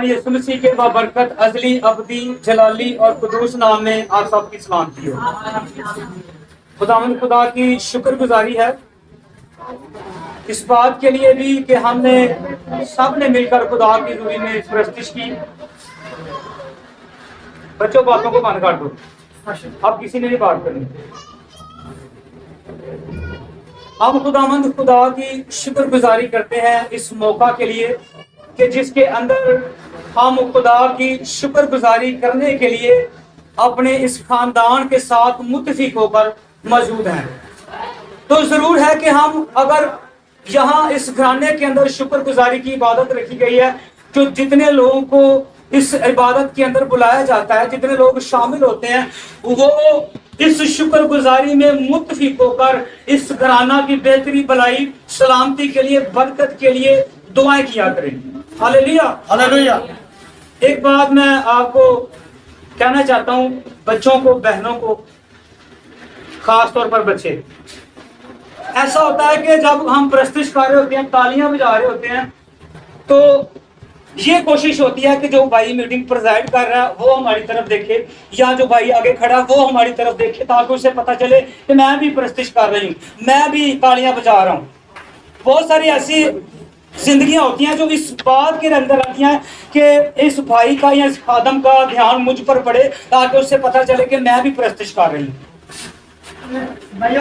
یسوع مسیح کے بابرکت ازلی ابدی جلالی اور قدوس نام میں آپ سب کی سلام کی ہو۔ خداوند خدا کی شکر گزاری ہے اس بات کے لیے بھی کہ ہم نے سب نے مل کر خدا کی حضوری میں پرستش کی۔ بچوں باتوں کو بند کر دو، اب کسی نے نہیں بات کرنی۔ ہم خداوند خدا کی شکر گزاری کرتے ہیں اس موقع کے لیے کہ جس کے اندر ہم خدا کی شکر گزاری کرنے کے لیے اپنے اس خاندان کے ساتھ متفق ہو کر موجود ہیں۔ تو ضرور ہے کہ ہم اگر یہاں اس گھرانے کے اندر شکر گزاری کی عبادت رکھی گئی ہے، جو جتنے لوگوں کو اس عبادت کے اندر بلایا جاتا ہے، جتنے لوگ شامل ہوتے ہیں، وہ اس شکر گزاری میں متفق ہو کر اس گھرانہ کی بہتری بھلائی سلامتی کے لیے برکت کے لیے دعائیں کیا کریں۔ ہاللیلویا ہاللیلویا۔ ایک بات میں آپ کو کہنا چاہتا ہوں، بچوں کو، بہنوں کو، خاص طور پر بچے، ایسا ہوتا ہے کہ جب ہم پرستش کر رہے ہوتے ہیں، تالیاں بجا رہے ہوتے ہیں، تو یہ کوشش ہوتی ہے کہ جو بھائی میٹنگ پرزائڈ کر رہا ہے وہ ہماری طرف دیکھے، یا جو بھائی آگے کھڑا ہے وہ ہماری طرف دیکھے، تاکہ اسے پتہ چلے کہ میں بھی پرستش کر رہی ہوں، میں بھی تالیاں بجا رہا ہوں۔ بہت ساری ایسی زندگیاں ہوتی ہیں جو اس بات کے اندر آتی ہیں کہ اس بھائی کا یا اس خادم کا دھیان مجھ پر پڑے، تاکہ اسے پتہ چلے کہ میں بھی پرستش کر رہی ہوں۔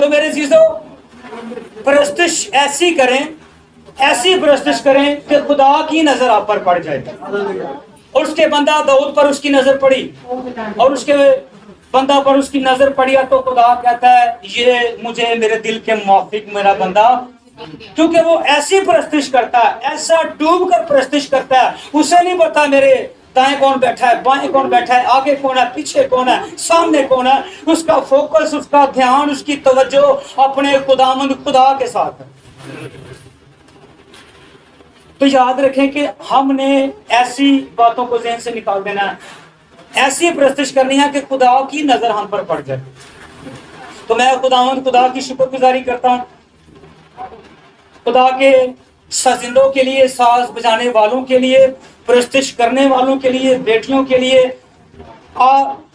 تو میرے عزیزو، پرستش ایسی کریں، ایسی پرستش کریں کہ خدا کی نظر آپ پر پڑ جائے۔ اور اس کے بندہ داؤد پر اس کی نظر پڑی، اور اس کے بندہ پر اس کی نظر پڑی، تو خدا کہتا ہے یہ مجھے میرے دل کے موافق میرا بندہ، کیونکہ وہ ایسی پرستش کرتا ہے، ایسا ڈوب کر پرستش کرتا ہے، اسے نہیں پتا میرے دائیں کون بیٹھا ہے، بائیں کون بیٹھا ہے، آگے کون ہے، پیچھے کون ہے، سامنے کون ہے۔ اس کا فوکس، اس کا دھیان، اس کی توجہ اپنے خداوند خدا کے ساتھ ہے۔ تو یاد رکھیں کہ ہم نے ایسی باتوں کو ذہن سے نکال دینا ہے، ایسی پرستش کرنی ہے کہ خدا کی نظر ہم پر پڑ جائے۔ تو میں خداوند خدا کی شکر گزاری کرتا ہوں خدا کے سازندوں کے لیے، ساز بجانے والوں کے لیے، پرستش کرنے والوں کے لیے، بیٹیوں کے لیے۔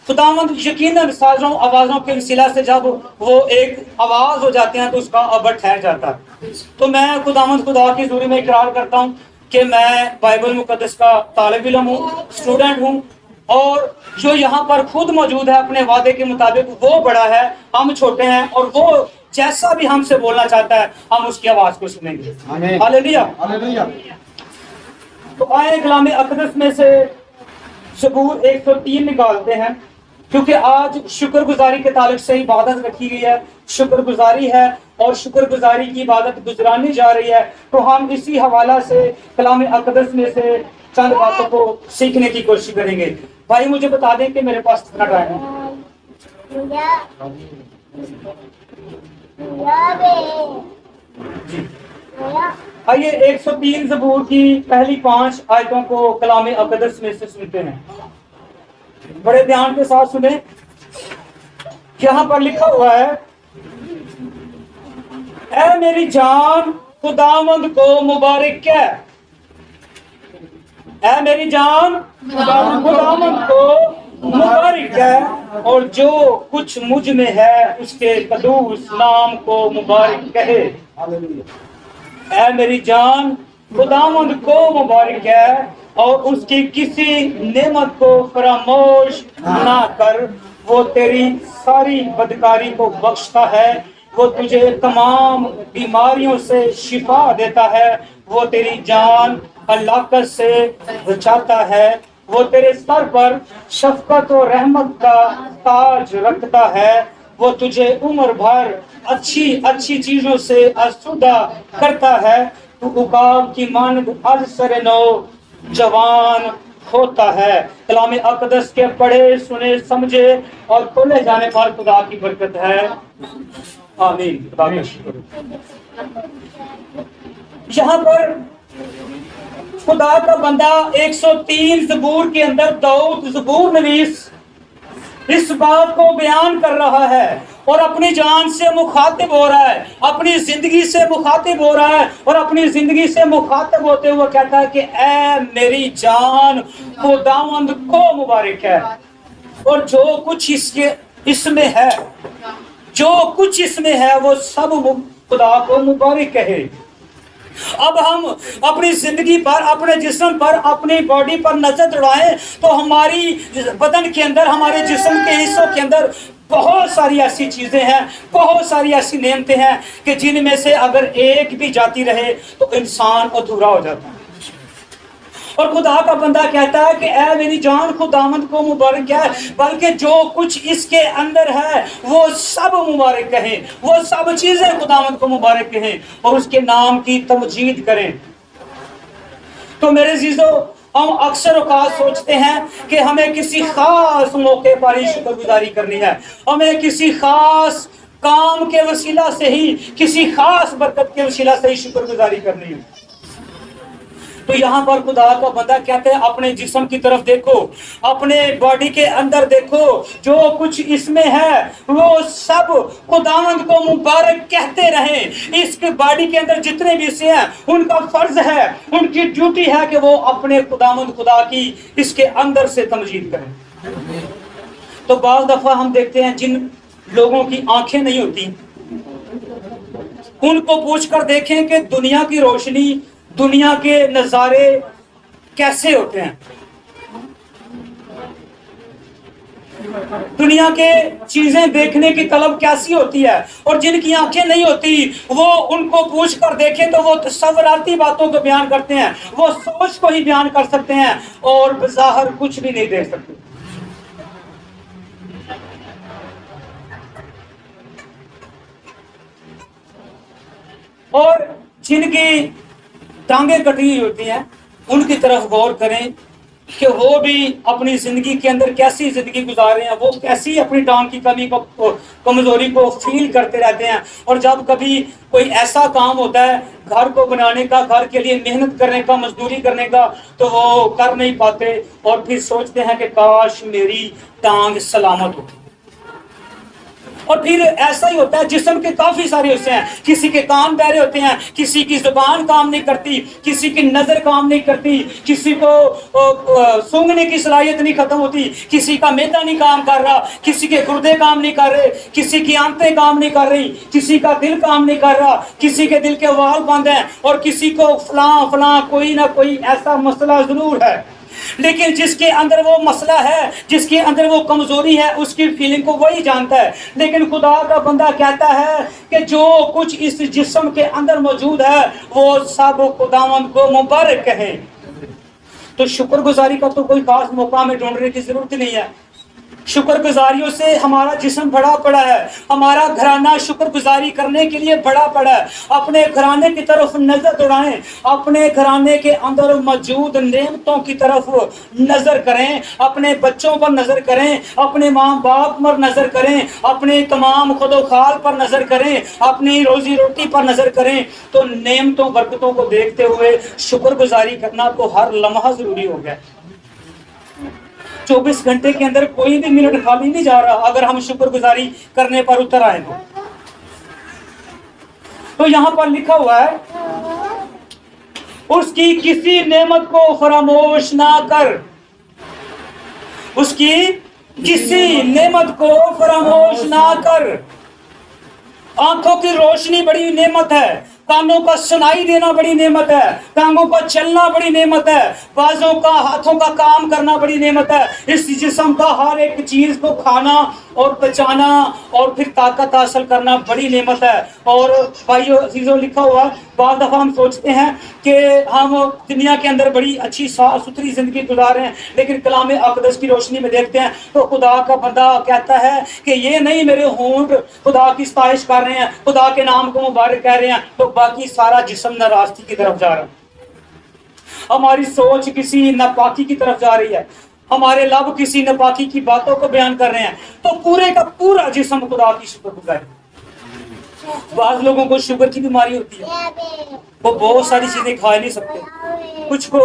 خداوند یقیناً سازوں آوازوں کے وسیلہ سے جب وہ ایک آواز ہو جاتے ہیں تو اس کا ابر ٹھہر جاتا ہے۔ تو میں خداوند خدا کی حضوری میں اقرار کرتا ہوں کہ میں بائبل مقدس کا طالب علم ہوں، اسٹوڈنٹ ہوں، اور جو یہاں پر خود موجود ہے اپنے وعدے کے مطابق وہ بڑا ہے، ہم چھوٹے ہیں، اور وہ جیسا بھی ہم سے بولنا چاہتا ہے ہم اس کی آواز کو سنیں گے۔ ہاللیلویا ہاللیلویا۔ تو آئے کلام اقدس میں سے زبور 103 نکالتے ہیں، کیونکہ آج شکر گزاری کے تعلق سے عبادت رکھی گئی ہے، شکر گزاری ہے اور شکر گزاری کی عبادت گزرانی جا رہی ہے۔ تو ہم اسی حوالہ سے کلام اقدس میں سے چند باتوں کو سیکھنے کی کوشش کریں گے۔ بھائی مجھے بتا دیں کہ میرے پاس کتنا ٹائم ہے؟ جی آئیے 103 زبور کی پہلی 5 آیتوں کو کلام اقدس میں سے سنتے ہیں۔ بڑے دھیان کے ساتھ سنیں۔ یہاں پر لکھا ہوا ہے، اے میری جان خداوند کو مبارک ہے، اے میری جان خداوند کو مبارک ہے، اور جو کچھ مجھ میں ہے اس کے قدوس نام کو مبارک کہے۔ اے میری جان خداوند کو مبارک ہے، اور اس کی کسی نعمت کو فراموش نہ کر۔ وہ تیری ساری بدکاری کو بخشتا ہے، وہ تجھے تمام بیماریوں سے شفا دیتا ہے، وہ تیری جان ہلاکت سے بچاتا ہے، وہ تیرے سر پر شفقت و رحمت کا تاج رکھتا ہے، وہ تجھے عمر بھر اچھی اچھی چیزوں سے آسودہ کرتا ہے، تو عقاب کی مانند از سر نو جوان ہوتا ہے۔ کلام اقدس کے پڑھے سنے سمجھے اور کھولے جانے پر خدا کی برکت ہے، آمین۔ خدا کا شکر۔ یہاں پر خدا کا بندہ 103 زبور کے اندر داؤد زبور نویس اس بات کو بیان کر رہا ہے، اور اپنی جان سے مخاطب ہو رہا ہے، اپنی زندگی سے مخاطب ہو رہا ہے، اور اپنی زندگی سے مخاطب ہوتے ہوئے کہتا ہے کہ اے میری جان خداوند کو مبارک ہے، اور جو کچھ اس میں ہے، جو کچھ اس میں ہے وہ سب خدا کو مبارک کہے۔ اب ہم اپنی زندگی پر، اپنے جسم پر، اپنی باڈی پر نظر دوڑائیں تو ہماری بدن کے اندر، ہمارے جسم کے حصوں کے اندر بہت ساری ایسی چیزیں ہیں، بہت ساری ایسی نعمتیں ہیں کہ جن میں سے اگر ایک بھی جاتی رہے تو انسان ادھورا ہو جاتا ہے۔ اور خدا کا بندہ کہتا ہے کہ اے میری جان خداوند کو مبارک ہے، بلکہ جو کچھ اس کے اندر ہے وہ سب مبارک کہیں، وہ سب چیزیں خداوند کو مبارک کہیں اور اس کے نام کی تمجید کریں۔ تو میرے عزیزو، ہم اکثر اوقات سوچتے ہیں کہ ہمیں کسی خاص موقع پر ہی شکر گزاری کرنی ہے، ہمیں کسی خاص کام کے وسیلہ سے ہی، کسی خاص برکت کے وسیلہ سے ہی شکر گزاری کرنی ہے۔ تو یہاں پر خدا کا بندہ کہتے ہیں اپنے جسم کی طرف دیکھو، اپنے باڈی کے اندر دیکھو، جو کچھ اس میں ہے وہ سب خداوند کو مبارک کہتے رہیں۔ اس کے باڈی کے اندر جتنے بھی حصے ہیں ان کا فرض ہے، ان کی ڈیوٹی ہے کہ وہ اپنے خداوند خدا کی اس کے اندر سے تمجید کریں۔ تو بعض دفعہ ہم دیکھتے ہیں جن لوگوں کی آنکھیں نہیں ہوتی، ان کو پوچھ کر دیکھیں کہ دنیا کی روشنی، دنیا کے نظارے کیسے ہوتے ہیں، دنیا کے چیزیں دیکھنے کی طلب کیسی ہوتی ہے، اور جن کی آنکھیں نہیں ہوتی وہ ان کو پوچھ کر دیکھیں تو وہ تصوراتی باتوں کو بیان کرتے ہیں، وہ سوچ کو ہی بیان کر سکتے ہیں اور بظاہر کچھ بھی نہیں دیکھ سکتے۔ اور جن کی ٹانگیں کٹی ہوتی ہیں ان کی طرف غور کریں کہ وہ بھی اپنی زندگی کے اندر کیسی زندگی گزار رہے ہیں، وہ کیسی اپنی ٹانگ کی کمی کو، کمزوری کو فیل کرتے رہتے ہیں، اور جب کبھی کوئی ایسا کام ہوتا ہے گھر کو بنانے کا، گھر کے لیے محنت کرنے کا، مزدوری کرنے کا، تو وہ کر نہیں پاتے اور پھر سوچتے ہیں کہ کاش میری ٹانگ سلامت ہوتی۔ اور پھر ایسا ہی ہوتا ہے، جسم کے کافی سارے حصے ہیں، کسی کے کان بہرے ہوتے ہیں، کسی کی زبان کام نہیں کرتی، کسی کی نظر کام نہیں کرتی، کسی کو سونگھنے کی صلاحیت نہیں ختم ہوتی، کسی کا معدہ نہیں کام کر رہا، کسی کے گردے کام نہیں کر رہے، کسی کی آنتیں کام نہیں کر رہی، کسی کا دل کام نہیں کر رہا، کسی کے دل کے وال بند ہیں، اور کسی کو فلاں فلاں کوئی نہ کوئی ایسا مسئلہ ضرور ہے۔ لیکن جس کے اندر وہ مسئلہ ہے، جس کے اندر وہ کمزوری ہے، اس کی فیلنگ کو وہی جانتا ہے۔ لیکن خدا کا بندہ کہتا ہے کہ جو کچھ اس جسم کے اندر موجود ہے وہ سب خداوند کو مبارک کہیں۔ تو شکر گزاری کا تو کوئی خاص موقع میں ڈھونڈنے کی ضرورت نہیں ہے۔ شکر گزاریوں سے ہمارا جسم بڑا پڑا ہے، ہمارا گھرانہ شکر گزاری کرنے کے لیے بڑا پڑا ہے۔ اپنے گھرانے کی طرف نظر دوڑائیں، اپنے گھرانے کے اندر موجود نعمتوں کی طرف نظر کریں، اپنے بچوں پر نظر کریں، اپنے ماں باپ پر نظر کریں، اپنے تمام خود و خال پر نظر کریں، اپنی روزی روٹی پر نظر کریں، تو نعمتوں برکتوں کو دیکھتے ہوئے شکر گزاری کرنا تو ہر لمحہ ضروری ہو گیا۔ 24 گھنٹے کے اندر کوئی بھی منٹ خالی نہیں جا رہا اگر ہم شکر گزاری کرنے پر اتر آئے تو یہاں پر لکھا ہوا ہے اس کی کسی نعمت کو فراموش نہ کر، اس کی کسی نعمت کو فراموش نہ کر۔ آنکھوں کی روشنی بڑی نعمت ہے، کانوں کا سنائی دینا بڑی نعمت ہے، ٹانگوں کا چلنا بڑی نعمت ہے، بازوں کا، ہاتھوں کا کام کرنا بڑی نعمت ہے، اس جسم کا ہر ایک چیز کو کھانا اور پچانا اور پھر طاقت حاصل کرنا بڑی نعمت ہے۔ اور بھائیو عزیزو لکھا ہوا، بعض دفعہ ہم سوچتے ہیں کہ ہم دنیا کے اندر بڑی اچھی صاف ستھری زندگی گزار رہے ہیں، لیکن کلام اقدس کی روشنی میں دیکھتے ہیں تو خدا کا بندہ کہتا ہے کہ یہ نہیں میرے ہونٹ خدا کی ستائش کر رہے ہیں، خدا کے نام کو مبارک کہہ رہے ہیں، تو باقی سارا جسم ناراستی کی طرف جا رہا ہے، ہماری سوچ کسی ناپاکی کی طرف جا رہی ہے، ہمارے لب کسی ناپاکی کی باتوں کو بیان کر رہے ہیں، تو پورے کا پورا جسم خدا کی شکر گزاری۔ بعض لوگوں کو شوگر کی بیماری ہوتی ہے، وہ بہت ساری چیزیں کھا نہیں سکتے، کچھ کو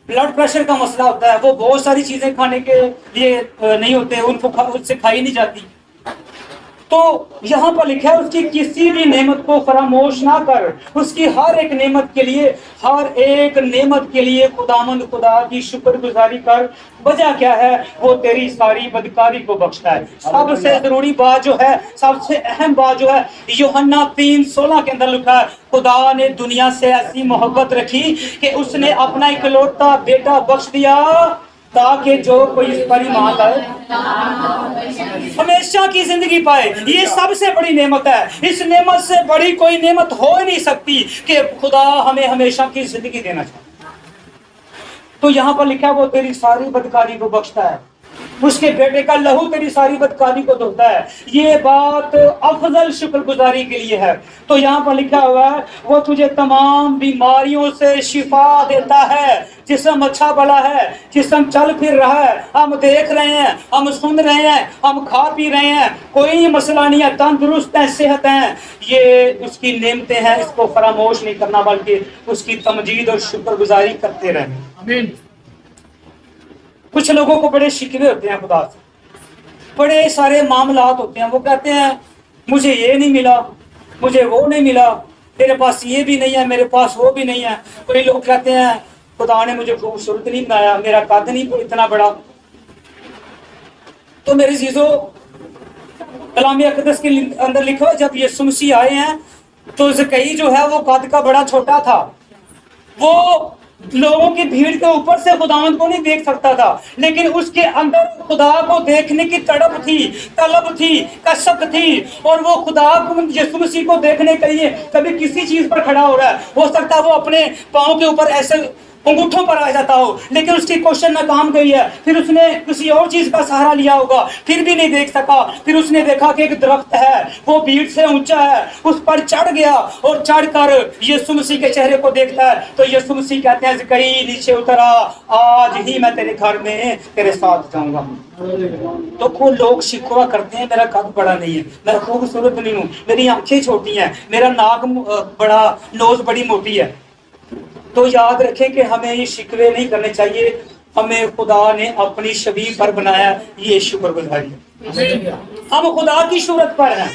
بلڈ پریشر کا مسئلہ ہوتا ہے، وہ بہت ساری چیزیں کھانے کے لیے نہیں ہوتے، ان سے کھائی نہیں جاتی۔ तो यहाँ पर लिखा है उसकी किसी भी नेमत को फरामोश ना कर, उसकी हर एक नेमत के लिए, हर एक नेमत के लिए खुदामंद खुदा की शुक्रगुजारी कर। वजह क्या है? वो तेरी सारी बदकारी को बख्शता है। सबसे जरूरी बात जो है, सबसे अहम बात जो है, यूहन्ना 3:16 के अंदर लिखा है, खुदा ने दुनिया से ऐसी मोहब्बत रखी कि उसने अपना इकलौता बेटा बख्श दिया ताकि जो कोई इस पर ईमान लाए हमेशा की जिंदगी पाए। ये सबसे बड़ी नेमत है। इस नेमत से बड़ी कोई नेमत हो ही नहीं सकती कि खुदा हमें हमेशा की जिंदगी देना चाहता। तो यहाँ पर लिखा है वो तेरी सारी बदकारी को बख्शता है, उसके बेटे का लहू तेरी सारी बदकारी को धोता है। ये बात अफजल शुक्रगुजारी के लिए है। तो यहाँ पर लिखा हुआ है वो तुझे तमाम बीमारियों से शिफा देता है। जिस्म अच्छा भला है, जिस्म चल फिर रहा है, हम देख रहे हैं, हम सुन रहे हैं, हम खा पी रहे हैं, कोई मसला नहीं है, तंदुरुस्त है, सेहत है। ये उसकी नेमतें हैं, इसको फरामोश नहीं करना बल्कि उसकी तमजीद और शुक्रगुजारी करते रहना। आमीन। कुछ लोगों को बड़े शिकवे होते हैं खुदा से, बड़े सारे मामलात होते हैं। वो कहते हैं मुझे ये नहीं मिला, मुझे वो नहीं मिला, मेरे पास ये भी नहीं है, मेरे पास वो भी नहीं है। कोई लोग कहते हैं खुदा ने मुझे खूबसूरत नहीं बनाया, मेरा कद नहीं इतना बड़ा। तो मेरे चीजों कलामी अक़दस के अंदर लिखा जब यीशु मसीह आए हैं तो ज़कई जो है वो कद का बड़ा छोटा था। वो लोगों की भीड़ के ऊपर से खुदावंद को नहीं देख सकता था, लेकिन उसके अंदर खुदा को देखने की तड़प थी, तलब थी, कसक थी। और वो खुदा को, यीशु मसीह को देखने के लिए कभी किसी चीज पर खड़ा हो रहा है, हो सकता है वो अपने पाँव के ऊपर ऐसे अंगूठों पर आ जाता हो, लेकिन उसकी कोशिश नाकाम गई है। फिर उसने किसी और चीज का सहारा लिया होगा, फिर भी नहीं देख सका। फिर उसने देखा कि एक दरख्त है, वो भीड़ से ऊंचा है, उस पर चढ़ गया और चढ़कर यीशु मसीह के चेहरे को देखता है। तो यीशु मसीह कहते हैं ज़कई नीचे उतरा, आज ही मैं तेरे घर में तेरे साथ जाऊंगा। तो वो लोग शिकवा करते हैं मेरा कद बड़ा नहीं है, मैं खूबसूरत नहीं हूँ, मेरी आंखें छोटी हैं, मेरा नाक बड़ा, नोज बड़ी मोटी है। तो याद रखें कि हमें ये शिकवे नहीं करने चाहिए। हमें खुदा ने अपनी शबीह पर बनाया, ये शुक्रगुजारी। हम खुदा की सूरत पर हैं,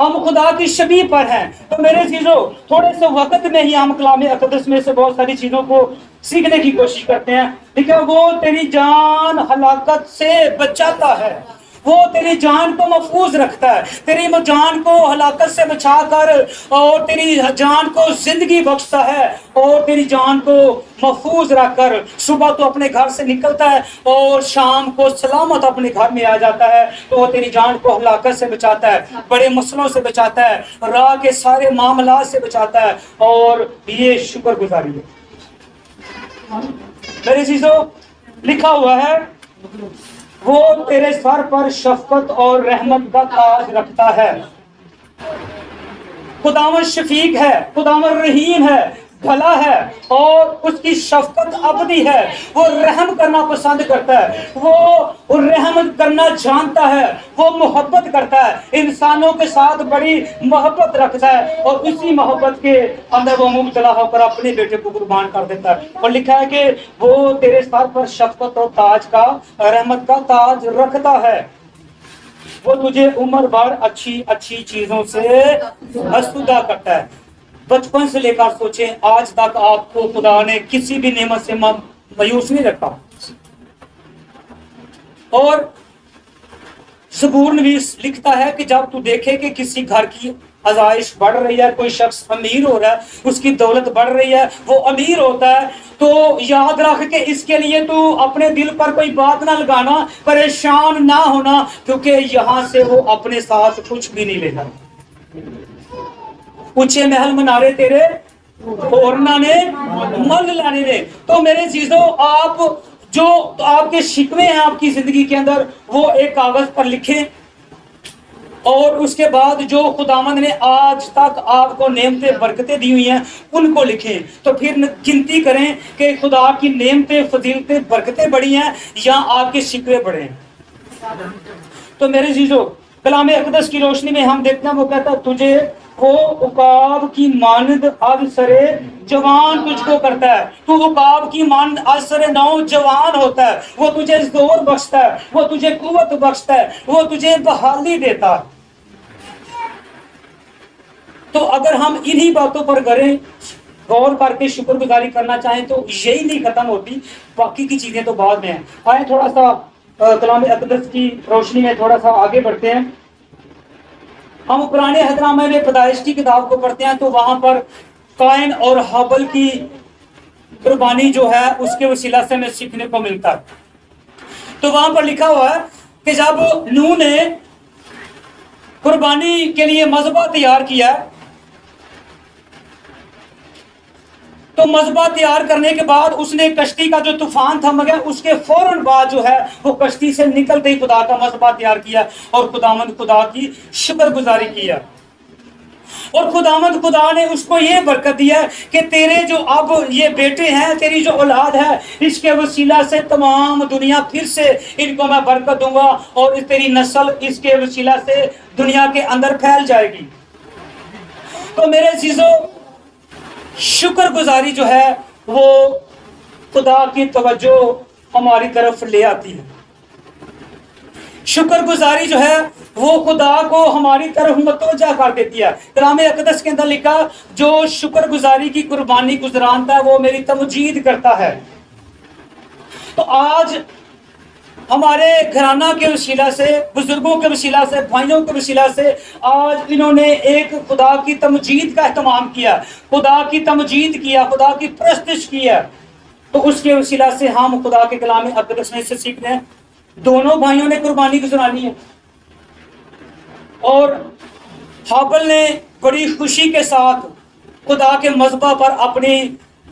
हम खुदा की शबीह पर हैं। तो मेरे चीजों थोड़े से वक्त में ही हम कलाम अक़दस में से बहुत सारी चीजों को सीखने की कोशिश करते हैं। ठीक है, वो तेरी जान हलाकत से बचाता है, वो तेरी जान को महफूज रखता है, तेरी जान को हलाकत से बचाकर और तेरी जान को जिंदगी बख्शता है और तेरी जान को महफूज रखकर सुबह तो अपने घर से निकलता है और शाम को सलामत अपने घर में आ जाता है। तो वो तेरी जान को हलाकत से बचाता है, बड़े मसलों से बचाता है, राह के सारे मामला से बचाता है। और ये शुक्रगुजारी है। मेरे चीजों लिखा हुआ है वो तेरे सर पर शफकत और रहमत का ताज रखता है। खुदावंद शफीक है, खुदावंद रहीम है, भला है और उसकी शफकत अबदी है। वो रहम करना पसंद करता है, वो रहम करना जानता है, वो मोहब्बत करता है, इंसानों के साथ बड़ी मोहब्बत रखता है और उसी मोहब्बत के अंदर वो मुब्तला होकर अपने बेटे को कुर्बान कर देता है। और लिखा है कि वो तेरे सर पर शफकत और ताज का, रहमत का ताज रखता है। वो तुझे उम्र भर अच्छी अच्छी चीजों से आसूदा करता है। बचपन से लेकर सोचें आज तक आपको खुदा ने किसी भी नेमत से मायूस नहीं रखा। और ज़बूर नवीस लिखता है कि जब तू देखे कि किसी घर की आज़ाइश बढ़ रही है, कोई शख्स अमीर हो रहा है, उसकी दौलत बढ़ रही है, वो अमीर होता है, तो याद रख के इसके लिए तू अपने दिल पर कोई बात ना लगाना, परेशान ना होना, क्योंकि यहाँ से वो अपने साथ कुछ भी नहीं ले जाता। ऊंचे महल मनारे तेरे होरना ने मल लाने ने। तो मेरे चीजों आप जो आपके शिकवे हैं आपकी जिंदगी के अंदर, वो एक कागज पर लिखें और उसके बाद जो खुदावंद ने आज तक आपको नेमतें बरकतें दी हुई हैं उनको लिखें। तो फिर गिनती करें कि खुदा की नेमतें, फजीलतें, बरकतें बढ़ी हैं या आपके शिकवे बढ़े हैं। तो मेरे चीजों कलाम अक़दस की रोशनी में हम देखते हैं वो कहता है तुझे वो उकाब की मानद अवसरे जवान तुझको करता है। तू उकाब की मानद अवसरे नौजवान होता है। वो तुझे जोर बख्शता है, वो तुझे कुव्वत बख्शता है, वो तुझे बहाली देता है। تو اگر ہم انہی باتوں پر غور کر کے شکر گزاری کرنا چاہیں تو یہی نہیں ختم ہوتی، باقی کی چیزیں تو بعد میں ہیں۔ آئیں تھوڑا سا کلام اقدس کی روشنی میں تھوڑا سا آگے بڑھتے ہیں۔ ہم پرانے عہد نامے میں پیدائش کی کتاب کو پڑھتے ہیں تو وہاں پر قائن اور حابل کی قربانی جو ہے اس کے وسیلہ سے ہمیں سیکھنے کو ملتا ہے۔ تو وہاں پر لکھا ہوا ہے کہ جب نوح نے قربانی کے لیے مذبح تیار کیا تو مذبح تیار کرنے کے بعد اس نے کشتی کا جو طوفان تھم گیا اس کے فوراً بعد جو ہے وہ کشتی سے نکلتے ہی خدا کا مذبح تیار کیا اور خداوند خدا کی شکر گزاری کیا، اور خداوند خدا نے اس کو یہ برکت دیا کہ تیرے جو اب یہ بیٹے ہیں، تیری جو اولاد ہے، اس کے وسیلہ سے تمام دنیا پھر سے ان کو میں برکت دوں گا اور تیری نسل اس کے وسیلہ سے دنیا کے اندر پھیل جائے گی۔ تو میرے عزیزو، شکر گزاری جو ہے وہ خدا کی توجہ ہماری طرف لے آتی ہے۔ شکر گزاری جو ہے وہ خدا کو ہماری طرف متوجہ کر دیتی ہے۔ کلام اقدس کے اندر لکھا، جو شکر گزاری کی قربانی گزرانتا ہے وہ میری تمجید کرتا ہے۔ تو آج ہمارے گھرانہ کے وسیلہ سے، بزرگوں کے وسیلہ سے، بھائیوں کے وسیلہ سے آج انہوں نے ایک خدا کی تمجید کا اہتمام کیا، خدا کی تمجید کیا، خدا کی پرستش کی ہے۔ تو اس کے وسیلہ سے ہم خدا کے کلام اقدس میں سے سیکھ رہے ہیں۔ دونوں بھائیوں نے قربانی گزرانی ہے، اور حابل نے بڑی خوشی کے ساتھ خدا کے مذبح پر اپنی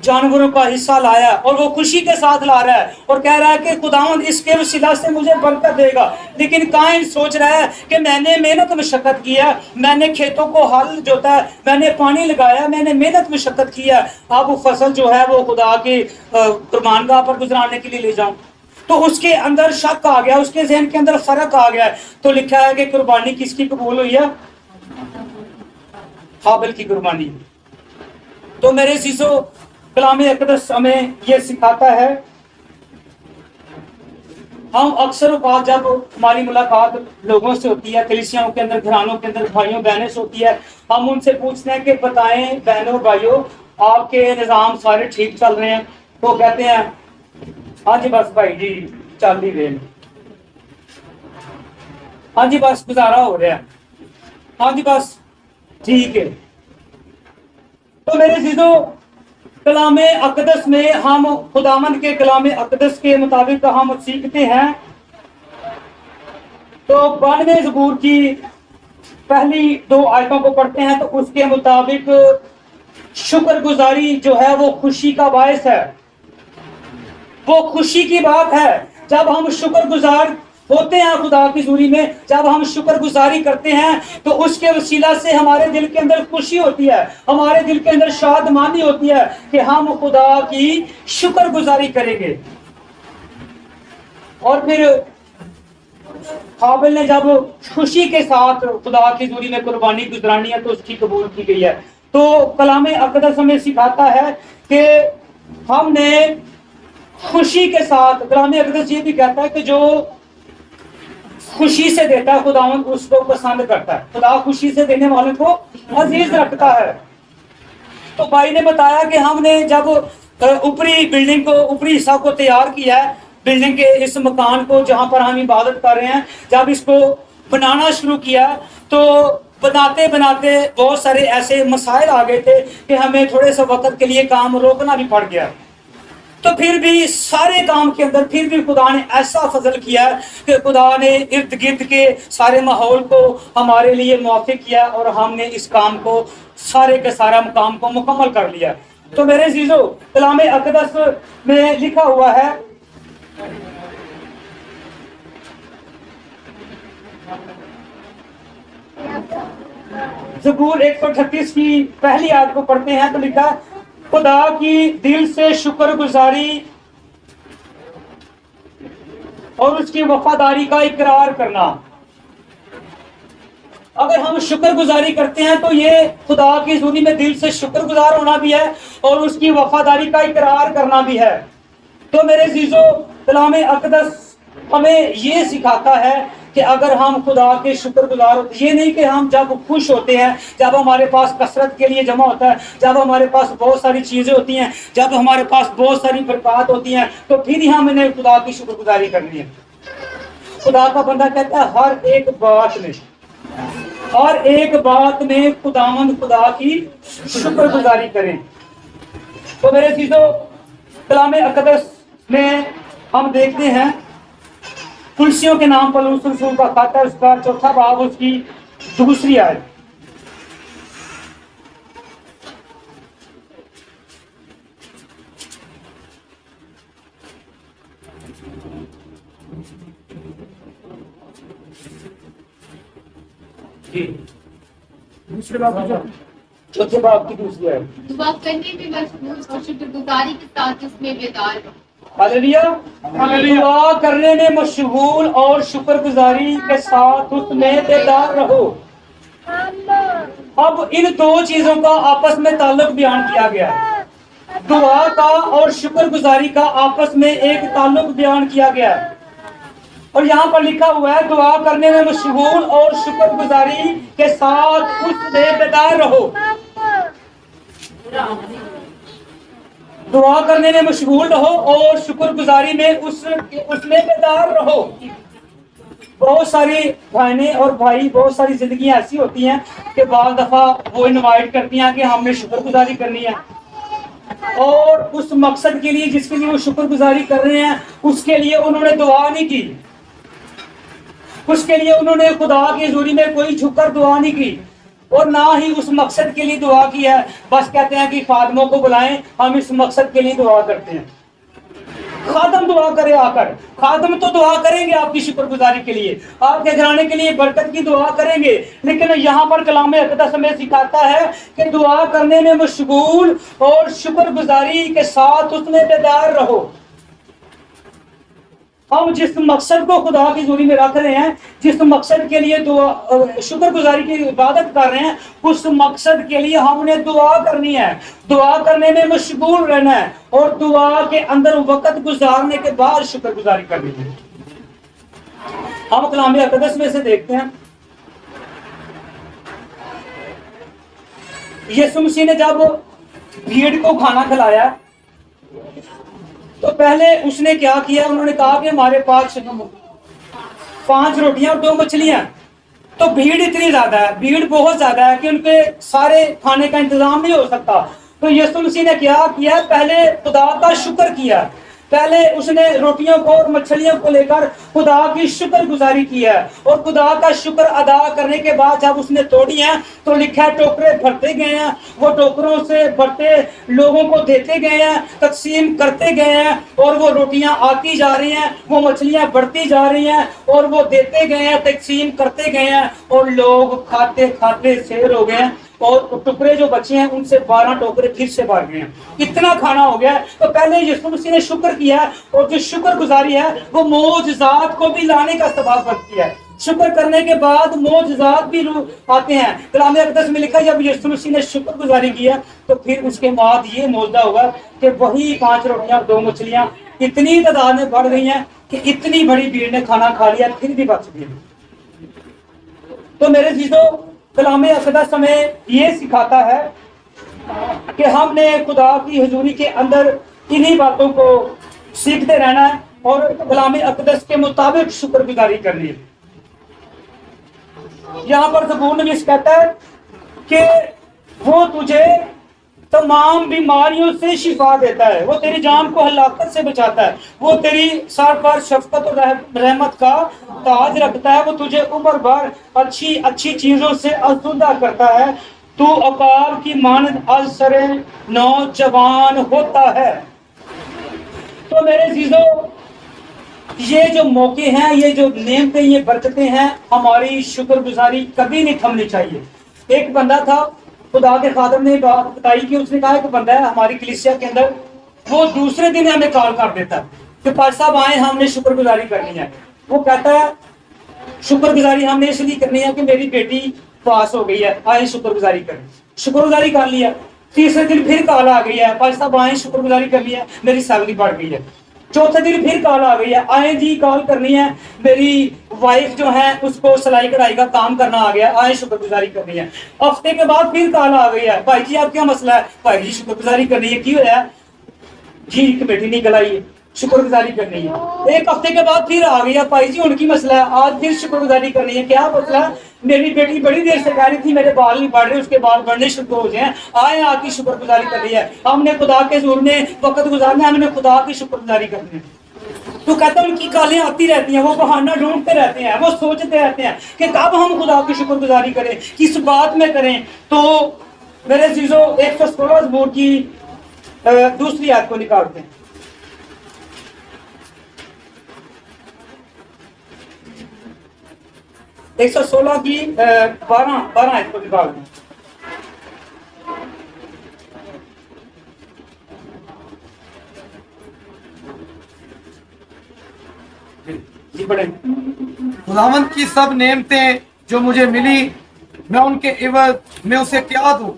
جانوروں کا حصہ لایا، اور وہ خوشی کے ساتھ لا رہا ہے اور کہہ رہا ہے کہ خداوند اس کے وسیلہ سے مجھے برکت دے گا۔ لیکن قائن سوچ رہا ہے کہ میں نے محنت مشقت کی ہے، میں نے کھیتوں کو ہل جوتا ہے، میں نے پانی لگایا، میں نے محنت مشقت کی ہے، اب وہ فصل جو ہے وہ خدا کی قربان گاہ پر گزرانے کے لیے لے جاؤں۔ تو اس کے اندر شک آ گیا، اس کے ذہن کے اندر فرق آ گیا۔ تو لکھا ہے کہ قربانی کس کی قبول ہوئی ہے؟ حابل کی قربانی۔ تو میرے عزیزو، کلام اقدس ہمیں یہ سکھاتا ہے، ہم اکثر اوقات جب ہماری ملاقات لوگوں سے ہوتی ہے، کلیسیاؤں کے اندر، گھرانوں کے اندر بھائیوں بہنوں سے ہوتی ہے، ہم ان سے پوچھتے ہیں کہ بتائیں بہنوں بھائیوں آپ کے نظام سارے ٹھیک چل رہے ہیں؟ تو کہتے ہیں ہاں جی بس بھائی جی چل ہی رہے ہیں، ہاں جی بس گزارا ہو رہا ہے، ہاں جی بس ٹھیک ہے۔ تو میرے عزیزو، کلام اقدس میں ہم خداوند کے کلام اقدس کے مطابق ہم سیکھتے ہیں۔ تو 92 زبور کی پہلی 2 آیتوں کو پڑھتے ہیں تو اس کے مطابق شکر گزاری جو ہے وہ خوشی کا باعث ہے، وہ خوشی کی بات ہے۔ جب ہم شکر گزار ہوتے ہیں خدا کی حضوری میں، جب ہم شکر گزاری کرتے ہیں تو اس کے وسیلہ سے ہمارے دل کے اندر خوشی ہوتی ہے، ہمارے دل کے اندر شادمانی ہوتی ہے کہ ہم خدا کی شکر گزاری کریں گے۔ اور پھر حابل نے جب خوشی کے ساتھ خدا کی حضوری میں قربانی گزرانی ہے تو اس کی قبول کی گئی ہے۔ تو کلام اقدس ہمیں سکھاتا ہے کہ ہم نے خوشی کے ساتھ، کلام اقدس یہ بھی کہتا ہے کہ جو خوشی سے دیتا ہے خداوند اس کو پسند کرتا ہے، خدا خوشی سے دینے والوں کو عزیز رکھتا ہے۔ تو بھائی نے بتایا کہ ہم نے جب اوپری بلڈنگ کو، اوپری حصہ کو تیار کیا ہے، بلڈنگ کے اس مکان کو جہاں پر ہم عبادت کر رہے ہیں، جب اس کو بنانا شروع کیا تو بناتے بناتے بہت سارے ایسے مسائل آ گئے تھے کہ ہمیں تھوڑے سے وقت کے لیے کام روکنا بھی پڑ گیا۔ تو پھر بھی سارے کام کے اندر پھر بھی خدا نے ایسا فضل کیا کہ خدا نے ارد گرد کے سارے ماحول کو ہمارے لیے موافق کیا اور ہم نے اس کام کو، سارے کے سارا کام کو مکمل کر لیا۔ تو میرے عزیزو، کلام اقدس میں لکھا ہوا ہے زبور 138 کی پہلی آیت کو پڑھتے ہیں تو لکھا ہے، خدا کی دل سے شکر گزاری اور اس کی وفاداری کا اقرار کرنا۔ اگر ہم شکر گزاری کرتے ہیں تو یہ خدا کی حضوری میں دل سے شکر گزار ہونا بھی ہے اور اس کی وفاداری کا اقرار کرنا بھی ہے۔ تو میرے عزیزو، کلام اقدس ہمیں یہ سکھاتا ہے کہ اگر ہم خدا کے شکر گزار ہوتے، یہ نہیں کہ ہم جب خوش ہوتے ہیں، جب ہمارے پاس کثرت کے لیے جمع ہوتا ہے، جب ہمارے پاس بہت ساری چیزیں ہوتی ہیں، جب ہمارے پاس بہت ساری برکات ہوتی ہیں، تو پھر ہی ہم نے خدا کی شکر گزاری کرنی ہے۔ خدا کا بندہ کہتا ہے ہر ایک بات میں خداوند خدا کی شکر گزاری کریں۔ تو میرے عزیزو، کلام اقدس میں ہم دیکھتے ہیں کلسیوں کے نام پولس رسول کا خط ہے، اس کا 4 باب، اس کی 2 آیت۔ جی، 4 باب کی 2 آیت۔ دعا کرنے میں مشغول اور شکر گزاری کے ساتھ اس میں بیدار رہو۔ ہاللیلویا، دعا کرنے میں مشغول اور شکر گزاری کے ساتھ اس میں بیدار رہو۔ اب ان 2 چیزوں کا آپس میں تعلق بیان کیا گیا ہے، دعا کا اور شکر گزاری کا آپس میں ایک تعلق بیان کیا گیا ہے، اور یہاں پر لکھا ہوا ہے دعا کرنے میں مشغول اور شکر گزاری کے ساتھ اس میں بیدار رہو۔ دعا کرنے میں مشغول رہو اور شکر گزاری میں اس میں بیدار رہو۔ بہت ساری بہنیں اور بھائی، بہت ساری زندگیاں ایسی ہوتی ہیں کہ بعض دفعہ وہ انوائٹ کرتی ہیں کہ ہم نے شکر گزاری کرنی ہے، اور اس مقصد کے لیے جس کے لیے وہ شکر گزاری کر رہے ہیں، اس کے لیے انہوں نے دعا نہیں کی، اس کے لیے انہوں نے خدا کی حضوری میں کوئی جھک کر دعا نہیں کی، اور نہ ہی اس مقصد کے لیے دعا کی ہے۔ بس کہتے ہیں کہ خادموں کو بلائیں، ہم اس مقصد کے لیے دعا کرتے ہیں۔ خادم دعا کرے آ کر، خادم تو دعا کریں گے آپ کی شکر گزاری کے لیے، آپ کے گھرانے کے لیے برکت کی دعا کریں گے، لیکن یہاں پر کلام اقدس ہمیں سکھاتا ہے کہ دعا کرنے میں مشغول اور شکر گزاری کے ساتھ اس میں بیدار رہو۔ ہم جس مقصد کو خدا کی حضوری میں رکھ رہے ہیں، جس مقصد کے لیے دعا شکر گزاری کی عبادت کر رہے ہیں، اس مقصد کے لیے ہم نے دعا کرنی ہے، دعا کرنے میں مشغول رہنا ہے، اور دعا کے اندر وقت گزارنے کے بعد شکر گزاری کرنی ہے۔ ہم کلام اقدس میں سے دیکھتے ہیں یسوع مسیح نے جب بھیڑ کو کھانا کھلایا تو پہلے اس نے کیا کیا، انہوں نے کہا کہ ہمارے پاس 5 روٹیاں اور 2 مچھلیاں، تو بھیڑ اتنی زیادہ ہے، بھیڑ بہت زیادہ ہے کہ ان کے سارے کھانے کا انتظام نہیں ہو سکتا۔ تو یسوع مسیح نے کیا کیا، پہلے خدا کا شکر کیا، پہلے اس نے روٹیوں کو اور مچھلیوں کو لے کر خدا کی شکر گزاری کی ہے، اور خدا کا شکر ادا کرنے کے بعد جب اس نے توڑی ہیں تو لکھا ہے ٹوکرے بھرتے گئے ہیں، وہ ٹوکروں سے بھرتے لوگوں کو دیتے گئے ہیں، تقسیم کرتے گئے ہیں، اور وہ روٹیاں آتی جا رہی ہیں، وہ مچھلیاں بڑھتی جا رہی ہیں، اور وہ دیتے گئے ہیں، تقسیم کرتے گئے ہیں، اور لوگ کھاتے کھاتے سیر ہو گئے ہیں، اور ٹکڑے جو بچے ہیں ان سے 12 ٹوکرے پھر سے بھر گئے ہیں، اتنا کھانا ہو گیا ہے۔ تو پہلے یسوع مسیح نے شکر کیا، اور جو شکر گزاری ہے وہ معجزات کو بھی لانے کا سبب بنتی ہے۔ شکر کرنے کے بعد معجزات بھی آتے ہیں۔ کلام اقدس میں لکھا ہے جب یسوع مسیح نے شکر گزاری کیا تو پھر اس کے بعد یہ معجزہ ہوا کہ وہی 5 روٹیاں اور 2 مچھلیاں اتنی تعداد میں بڑھ گئی ہیں کہ اتنی بڑی بھیڑ نے کھانا کھا لیا، پھر بھی بچ گئی۔ تو میرے عزیزو، کلام اقدس ہمیں یہ سکھاتا ہے کہ ہم نے خدا کی حضوری کے اندر انہی باتوں کو سیکھتے رہنا ہے اور کلام اقدس کے مطابق شکر گزاری کرنی ہے۔ یہاں پر زبور نویس کہتا ہے کہ وہ تجھے تمام بیماریوں سے شفا دیتا ہے، وہ تیری جان کو ہلاکت سے بچاتا ہے، وہ تیری سر پر شفقت اور رحمت کا تاج رکھتا ہے، وہ تجھے عمر بھر اچھی اچھی چیزوں سے آسودہ کرتا ہے، تو عقاب کی مانند ازسر نوجوان ہوتا ہے۔ تو میرے عزیزو، یہ جو موقع ہیں، یہ جو نعمتیں، یہ برکتیں ہیں، ہماری شکر گزاری کبھی نہیں تھمنی چاہیے۔ ایک بندہ تھا، خدا کے خادم نے بات بتائی کہ اس نے کہا کہ بندہ ہے ہماری کلیسیا کے اندر، وہ دوسرے دن ہمیں کال کر دیتا ہے کہ پاس صاحب آئیں، ہم نے شکر گزاری کرنی ہے۔ وہ کہتا ہے شکر گزاری ہم نے اس لیے کرنی ہے کہ میری بیٹی پاس ہو گئی ہے، آئیں شکر گزاری کریں۔ شکر گزاری کر لیا، تیسرے دن پھر کال آ گئی ہے، پاس صاحب آئیں شکر گزاری کر لیا، میری سیلری بڑھ گئی ہے۔ चौथे दिन फिर कॉल आ गई है, आए जी कॉल करनी है, मेरी वाइफ जो है उसको सिलाई कढ़ाई का काम करना आ गया, आए शुक्रगुजारी करनी है। हफ्ते के बाद फिर कॉल आ गई है, भाई जी आप क्या मसला है, भाई जी शुक्रगुजारी करनी है, क्यों है जी कमेटी निकल आई है, शुक्रगुजारी करनी है। एक हफ्ते के बाद फिर आ गया, भाई जी उनकी मसला है, आज फिर शुक्रगुजारी करनी है, क्या मसला है, मेरी बेटी बड़ी देर से कह रही थी मेरे बाल नहीं बढ़ रहे, उसके बाल बढ़ने शुरू हो जाए, आए आपकी शुक्रगुजारी करनी है, हमने खुदा के हुजूर में वक्त गुजारना है, हमने खुदा की शुक्रगुजारी करनी है। तो कहता है उनकी गालें आती रहती हैं, वो बहाना ढूंढते रहते हैं, वो सोचते रहते हैं कि कब हम खुदा की शुक्रगुजारी करें, किस बात में करें। तो मेरे अजीजों 116 ज़बूर की दूसरी आयत को निकालते हैं। एक 116 की 12 आयत को निकालते हैं। जी पढ़ें। खुदावंद की सब नेमतें जो मुझे मिली, मैं उनके इवज में उसे क्या दूं?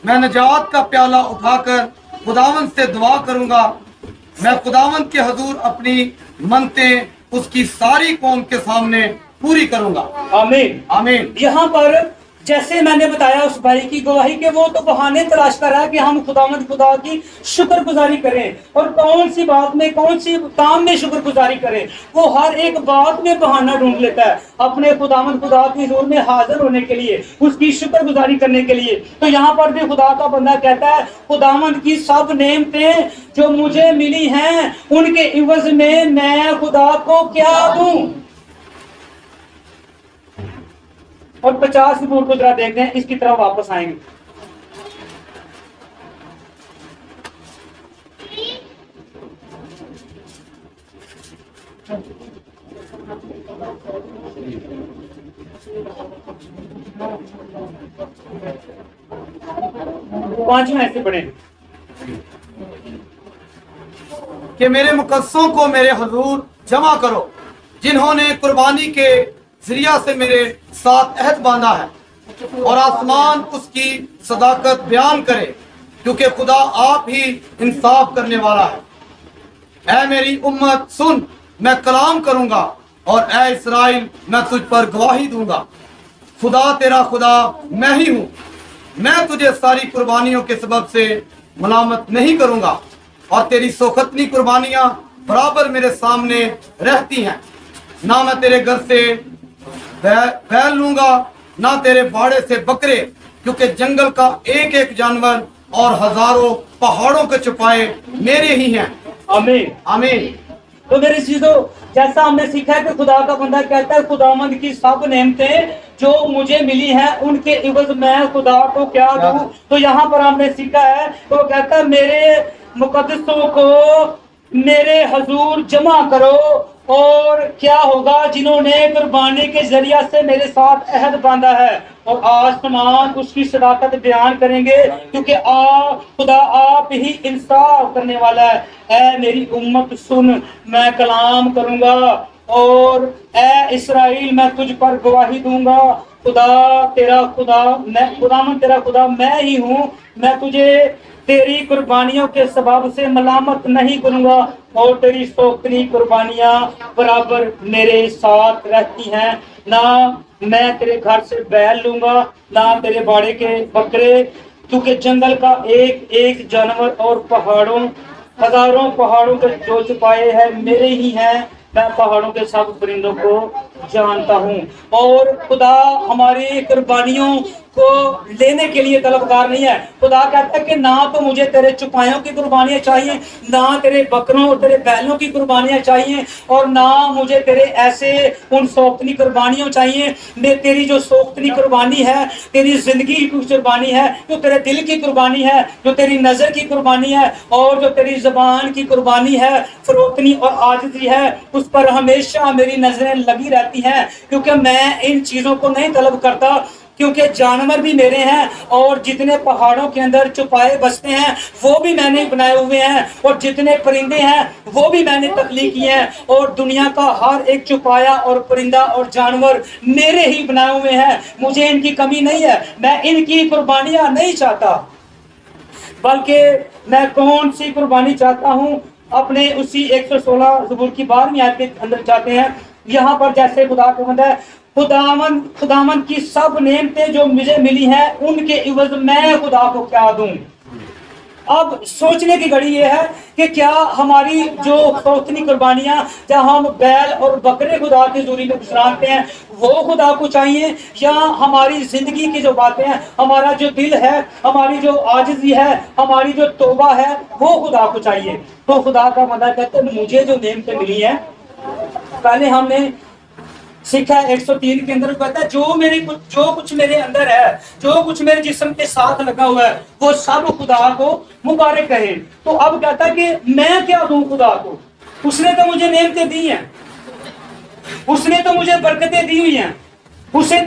मैं नजात का प्याला उठाकर खुदावंद से दुआ करूंगा। मैं खुदावंद के हजूर अपनी मनतें उसकी सारी कौम के सामने पूरी करूंगा। आमीन आमीन। यहाँ पर जैसे मैंने बताया उस भाई की गवाही के वो तो बहाने तलाश कर रहा है कि हम खुदावंद खुदा की शुक्रगुजारी करें, और कौन सी बात में कौन सी काम में शुक्रगुजारी करें, वो हर एक बात में बहाना ढूंढ लेता है अपने खुदावंद खुदा की हुजूर में हाजिर होने के लिए, उसकी शुक्रगुजारी करने के लिए। तो यहाँ पर भी खुदा का बंदा कहता है खुदावंद की सब नेमतें जो मुझे मिली हैं उनके इवज में मैं खुदा को क्या दूं। और 50 ज़बूर को जरा देखते हैं, इसकी तरफ वापस आएंगे। पांचवें ऐसे पढ़े कि मेरे मुकद्दसों को मेरे हजूर जमा करो, जिन्होंने कुर्बानी के जरिया से मेरे साथ अहद बांधा है, और आसमान उसकी सदाकत बयान करे, क्योंकि खुदा आप ही इंसाफ करने वाला है। ऐ मेरी उम्मत सुन, मैं कलाम करूंगा, और ऐ इस्राएल मैं तुझ पर गवाही दूंगा। खुदा तेरा खुदा मैं ही हूँ, मैं तुझे सारी कुर्बानियों के सबब से मलामत नहीं करूंगा, और तेरी सोखतनी कुर्बानियां बराबर मेरे सामने रहती हैं। ना मैं तेरे घर से बैल लूंगा, ना तेरे बाड़े से बकरे, क्योंकि जंगल का एक एक जानवर और हजारों पहाड़ों के छुपाए मेरे ही हैं। आमीन आमीन। तो मेरी चीजों जैसा हमने सीखा है कि खुदा का बंदा कहता है खुदावंद की सब नेमतें जो मुझे मिली हैं उनके इवज मैं खुदा को क्या दूं। तो यहाँ पर हमने सीखा है तो कहता है मेरे मुकद्दसों को मेरे हजूर जमा करो, और क्या होगा जिन्होंने कुर्बानी के जरिया से मेरे साथ अहद बांधा है, और आसमान उसकी सदाकत बयान करेंगे, क्योंकि खुदा आप ही इंसाफ करने वाला है। ऐ मेरी उम्मत सुन, मैं कलाम करूंगा, और ऐ इस्राएल मैं तुझ पर गवाही दूंगा। खुदा तेरा खुदा मैं ही हूँ, मैं तुझे तेरी कुर्बानियों के सबब से मलामत नहीं करूंगा, और तेरी सोखनी कुर्बानियां बराबर मेरे साथ रहती हैं। ना मैं तेरे घर से बैल लूंगा, ना तेरे बाड़े के बकरे, क्योंकि जंगल का एक एक जानवर और हजारों पहाड़ों के जो छुपाए हैं मेरे ही हैं। मैं पहाड़ों के सब परिंदों को जानता हूँ। और खुदा हमारी कुर्बानियों को लेने के लिए तलबगार नहीं है। खुदा कहता है कि ना तो मुझे तेरे चुपायों की कुर्बानियां चाहिए, ना तेरे बकरों और तेरे बैलों की कुर्बानियां चाहिए, और ना मुझे तेरे ऐसे उन सोख्तनी कुर्बानियों चाहिए। तेरी जो सोख्तनी कुर्बानी है, तेरी जिंदगी की कुर्बानी है, जो तेरे दिल की कुर्बानी है, जो तेरी नजर की कुर्बानी है, और जो तेरी जबान की कुर्बानी है, फरोख्तनी और आजिज़ी है, उस पर हमेशा मेरी नजरें लगी रहती हैं। क्योंकि मैं इन चीजों को नहीं तलब करता, क्योंकि जानवर भी मेरे हैं, और जितने पहाड़ों के अंदर छुपाए बसते हैं वो भी मैंने बनाए हुए हैं, और जितने परिंदे हैं वो भी मैंने तख्लीक किए हैं, और दुनिया का हर एक छुपाया और परिंदा और जानवर मेरे ही बनाए हुए हैं। मुझे इनकी कमी नहीं है, मैं इनकी कुर्बानियां नहीं चाहता, बल्कि मैं कौन सी कुर्बानी चाहता हूँ? अपने उसी 116 ज़बूर की 12वीं आयत के अंदर जाते हैं। यहाँ पर जैसे खुदा का बंदा है, खुदावन की सब नेमतें जो मुझे मिली हैं उनके इवज मैं खुदा को क्या दूं। अब सोचने की घड़ी ये है कि क्या हमारी जो फरोख्तनी कुर्बानियां, जहां हम बैल और बकरे खुदा की हज़ूरी में गुज़राते हैं, वो खुदा को चाहिए, या हमारी जिंदगी की जो बातें हैं, हमारा जो दिल है, हमारी जो आजिज़ी है, हमारी जो तौबा है, वो खुदा को चाहिए। तो खुदा का बंदा कहते हैं मुझे जो नेमतें मिली हैं, पहले हमने सीखा 103 के अंदर कहता है जो कुछ मेरे अंदर है, जो कुछ मेरे जिस्म के साथ लगा हुआ है, वो सब खुदा को मुबारक कहे। तो अब कहता है कि मैं क्या दूं खुदा को, उसने तो मुझे नेमतें दी हैं, उसने तो मुझे बरकतें दी हुई हैं, उसने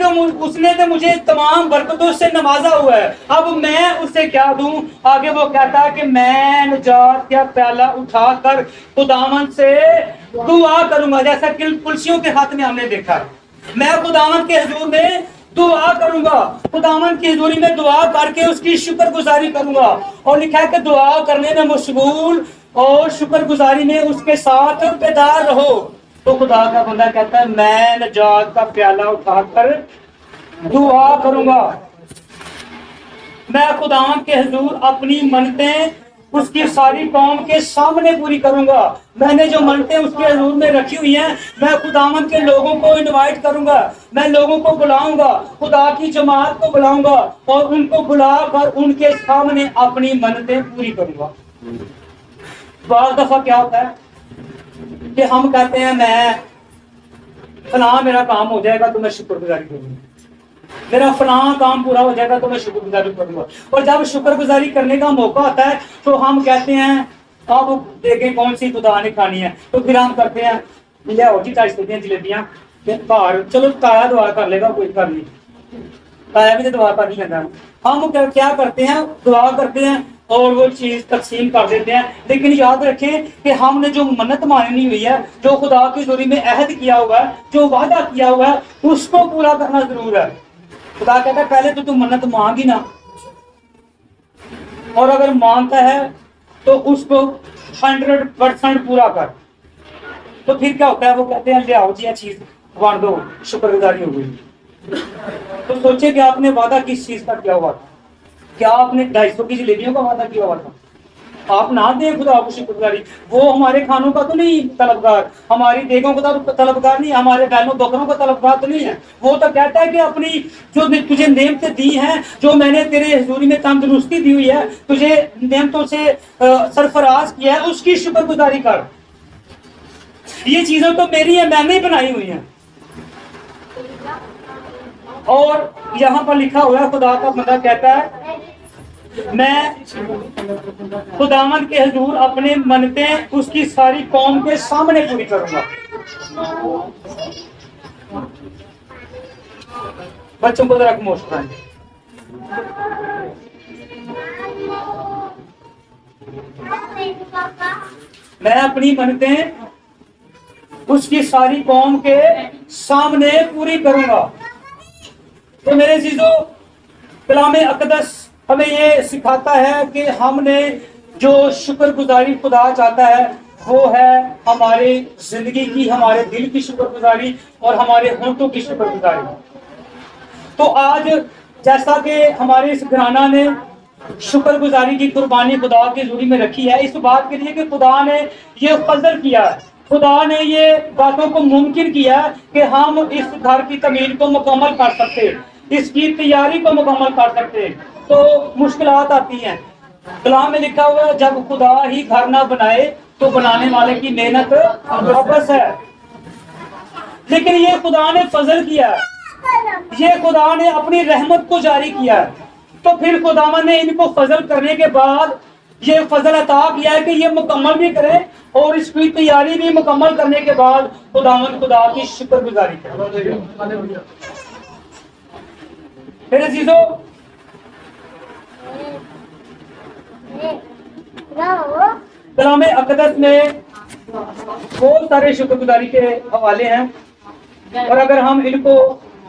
तो मुझे तमाम बरकतों से नवाजा हुआ है, अब मैं उसे क्या दूं। आगे वो कहता है कि मैं निजात का प्याला उठाकर खुदावन से दुआ करूंगा, जैसा कि कुर्सियों के हाथ में हमने देखा, मैं खुदावन के हुजूर में दुआ करूंगा, खुदावन की हजूरी में दुआ करके उसकी शुक्रगुजारी करूंगा। और लिखा है कि दुआ करने में मशगूल और शुक्रगुजारी में उसके साथ बेदार रहो। तो खुदा का बंदा कहता है मैं नजात का प्याला उठाकर दुआ करूंगा, मैं खुदावन के हुजूर अपनी मन्नतें उसकी सारी कौम के सामने पूरी करूंगा। मैंने जो मन्नतें उसके हुजूर में रखी हुई हैं, मैं खुदावन के लोगों को इनवाइट करूंगा, मैं लोगों को बुलाऊंगा, खुदा की जमात को बुलाऊंगा और उनको बुलाकर उनके सामने अपनी मन्नतें पूरी करूंगा। बार दफा क्या होता है कि हम कहते हैं मैं फलां मेरा काम हो जाएगा तो मैं शुक्रगुजारी करूंगा, मेरा फलां काम पूरा हो जाएगा तो मैं शुक्रगुजारी करूंगा। और जब शुक्रगुजारी करने का मौका आता है तो हम कहते हैं अब देखें कौन सी खुदा ने खानी है, तो फिर हम करते हैं ले आओ जी 40 जलेबियां बाहर, चलो ताया दुआ कर लेगा, कोई कर नहीं, ताया भी तो दुआ कर नहीं लेता। हम क्या करते हैं, दुआ करते हैं और वो चीज तकसीम कर देते हैं। लेकिन याद रखें कि हमने जो मन्नत माननी हुई है, जो खुदा की हज़ूरी में अहद किया हुआ है, जो वादा किया हुआ है, उसको पूरा करना जरूर है। खुदा कहता है पहले तो तू मन्नत मांगी ना, और अगर मांगता है तो उसको 100% पूरा कर। तो फिर क्या होता है, वो कहते हैं ले आओ जी ये चीज बांट दो, शुक्रगुजारी हो गई। तो सोचे कि आपने वादा किस चीज का किया हुआ था, क्या आपने 250 की जलेबियों का वादा किया हुआ था? आप ना दें खुदा को शुक्रगुजारी, वो हमारे खानों का तो नहीं तलबगार, हमारी देगों का तो तलबगार नहीं, हमारे बैलों बकरों का तलबगार तो नहीं है। वो तो कहता है कि अपनी जो तुझे नेमतें दी हैं, जो मैंने तेरे हुजूरी में तंदुरुस्ती दी हुई है, तुझे नेमतों से सरफराज किया है, उसकी शुक्रगुजारी कर। ये चीजें तो मेरी है, मैंने ही बनाई हुई है। और यहाँ पर लिखा हुआ है, खुदा का बंदा कहता है मैं खुदावन के हुजूर अपने मन्नतें उसकी सारी कौम के सामने पूरी करूंगा। बच्चों को जरा खामोश कराएं। मैं अपनी मन्नतें उसकी सारी कौम के सामने पूरी करूंगा। तो मेरे चीजों, कलाम अक़दस हमें ये सिखाता है कि हमने जो शुक्रगुजारी खुदा चाहता है वो है हमारी जिंदगी की, हमारे दिल की शुक्रगुजारी और हमारे होंठों की शुक्रगुजारी। तो आज जैसा कि हमारे इस घराना ने शुक्रगुजारी की कुर्बानी खुदा की हज़ूरी में रखी है, इस बात के लिए कि खुदा ने ये फजल किया, खुदा ने ये बातों को मुमकिन किया कि हम इस घर की तमीर को मुकम्मल कर सकते, इसकी तैयारी को मुकम्मल कर सकते। तो मुश्किलात आती हैं, कलाम में लिखा हुआ है जब खुदा ही घर ना बनाए तो बनाने वाले की मेहनत वापस है। लेकिन ये खुदा ने फजल किया, ये खुदा ने अपनी रहमत को जारी किया, तो फिर खुदावन ने इनको फजल करने के बाद ये फजल अता किया है कि ये मुकम्मल भी करें और इसकी तैयारी भी मुकम्मल करने के बाद खुदावन खुदा की शुक्रगुजारी करें। मेरे अजीजों, कलाम अक़दस में बहुत सारे शुक्रगुजारी के हवाले हैं और अगर हम इनको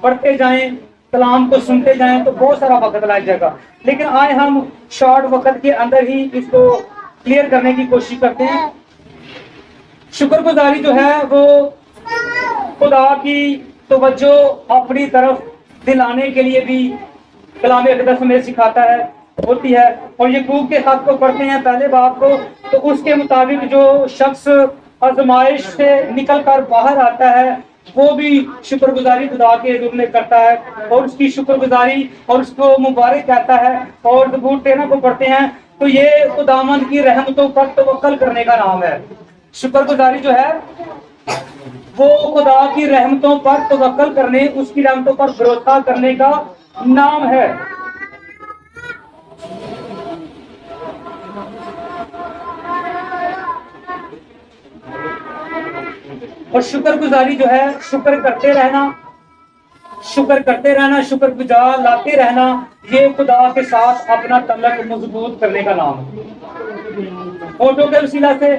पढ़ते जाएं, कलाम को सुनते जाएं तो बहुत सारा वक्त लग जाएगा। लेकिन आए हम शॉर्ट वक्त के अंदर ही इसको क्लियर करने की कोशिश करते हैं। शुक्र गुजारी जो है वो खुदा की तवज्जो अपनी तरफ दिलाने के लिए भी कलाम अक़दस में सिखाता है, होती है। और याकूब के खत को पढ़ते हैं पहले बाब को, तो उसके मुताबिक जो शख्स आजमाइश से निकल कर बाहर आता है वो भी शुक्रगुजारी खुदा के हुजूर में करता है और उसकी शुक्रगुजारी और उसको मुबारक कहता है। और ज़बूर 13 को पढ़ते हैं तो ये खुदावंद की रहमतों पर तवक्कल करने का नाम है। शुक्रगुजारी जो है वो खुदा की रहमतों पर तवक्कल करने, उसकी रहमतों पर भरोसा करने का नाम है। और शुक्रगुजारी जो है शुक्र करते रहना, शुक्रगुजार लाते रहना, ये खुदा के साथ अपना तल्लक मजबूत करने का नाम है। फोटो के वसीला से,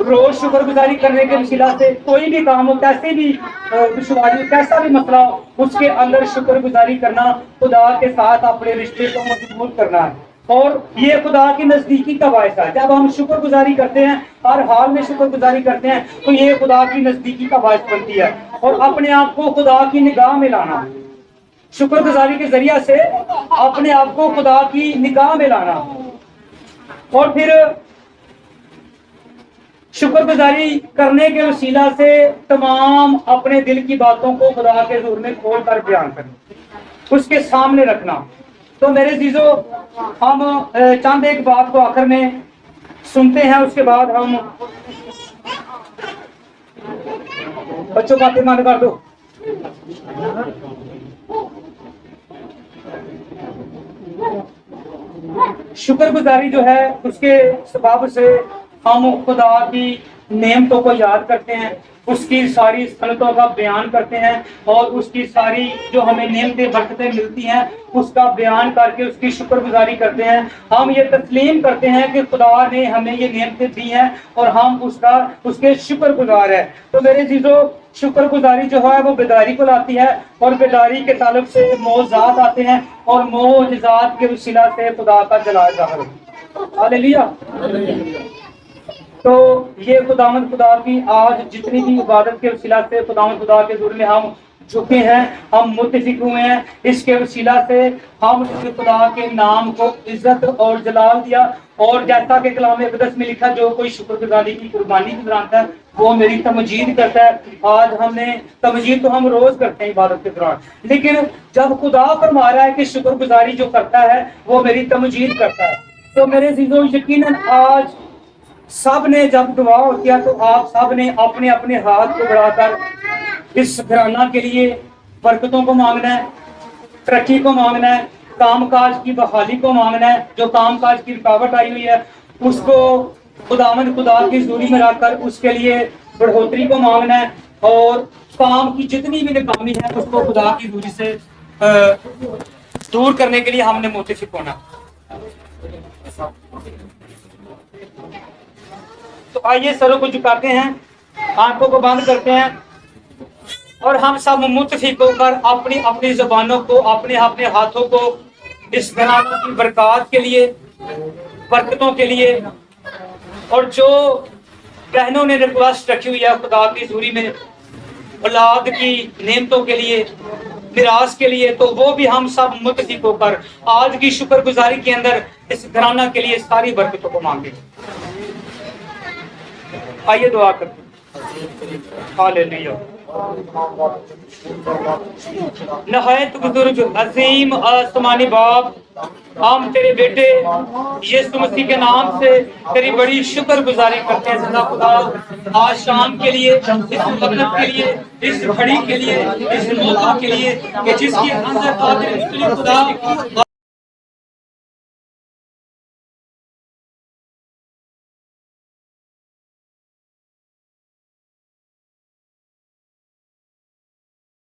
रोज शुक्रगुजारी करने के वसीला से कोई भी काम हो, कैसे भी दुश्वारी, कैसा भी मसला हो, उसके अंदर शुक्रगुजारी करना खुदा के साथ अपने रिश्ते को मजबूत करना है। और ये खुदा की नजदीकी का बायस है। जब हम शुक्रगुजारी करते हैं, हर हाल में शुक्रगुजारी करते हैं, तो ये खुदा की नजदीकी का बायस बनती है। और अपने आप को खुदा की निगाह में लाना, शुक्रगुजारी के जरिया से अपने आप को खुदा की निगाह में लाना। और फिर शुक्रगुजारी करने के वसीला से तमाम अपने दिल की बातों को खुदा के हुजूर में खोल कर बयान करना, उसके सामने रखना। तो मेरे जीजो, हम चंद एक बात को आखिर में सुनते हैं, उसके बाद हम बच्चों बातें मान कर दो। शुक्रगुजारी जो है उसके सबब से हम खुदा की नेमतों को याद करते हैं, उसकी सारी सनतों का बयान करते हैं और उसकी सारी जो हमें नेमतें बरकतें मिलती हैं उसका बयान करके उसकी शुक्रगुजारी करते हैं। हम ये तस्लीम करते हैं कि खुदा ने हमें ये नेमतें दी हैं और हम उसके शुक्रगुजार हैं। तो मेरे चीज़ों, शुक्रगुजारी जो है वो बेदारी को लाती है और बेदारी के ताल्लुक से मौज़ात आते हैं और मौज़ात के वसीला से खुदा का जलाल ज़ाहिर होता है। हालेलुया। तो ये खुदावंद खुदा की आज जितनी भी इबादत के वसीला से खुदावंद खुदा के हुजूर में हम झुके हैं, हम मुत्तफिक हुए हैं, इसके वसीला से हम खुदा के नाम को इज्जत और जलाल दिया। और जैसा कि कलाम अक़दस में लिखा, जो कोई शुक्रगुजारी की कुर्बानी गुज़राता है वो मेरी तमजीद करता है। आज हमने तमजीद तो हम रोज करते हैं इबादत के दौरान, लेकिन जब खुदा फरमा रहा है कि शुक्रगुजारी जो करता है वो मेरी तमजीद करता है, तो मेरे अज़ीज़ों यकीनन आज सब ने जब दुआ होती है तो आप सब ने अपने अपने हाथ को बढ़ाकर इस घराना के लिए बरकतों को मांगना है, तरक्की को मांगना है, कामकाज की बहाली को मांगना है। जो कामकाज की रुकावट आई हुई है उसको खुदावंद खुदा की हुजूरी में रखकर उसके लिए बढ़ोतरी को मांगना है और काम की जितनी भी नाकामी है उसको खुदा की हुजूरी से दूर करने के लिए हमने मुत्तफिक होना। तो आइए सरों को झुकाते हैं, आंखों को बंद करते हैं और हम सब मुत्तफिक होकर अपनी अपनी ज़बानों को, अपने अपने हाथों को इस घरानों की बरकत के लिए, बरकतों के लिए, और जो बहनों ने रिक्वेस्ट रखी हुई है खुदा की हुजूरी में औलाद की नेमतों के लिए, मिरास के लिए, तो वो भी हम सब मुत्तफिक होकर आज की शुक्रगुजारी के अंदर इस घराना के लिए सारी बरकतों को मांगे। आइए दुआ करते हैं। हालेलुया। नहायत बुजुर्ग अजीम आसमानी बाप, हम तेरे बेटे यीशु मसीह के नाम से तेरी बड़ी शुक्रगुजारी करते हैं सदा खुदा, आज शाम के लिए, इस वक्त के लिए, इस घड़ी के लिए, इस मौका के लिए कि जिसके अंदर खुदा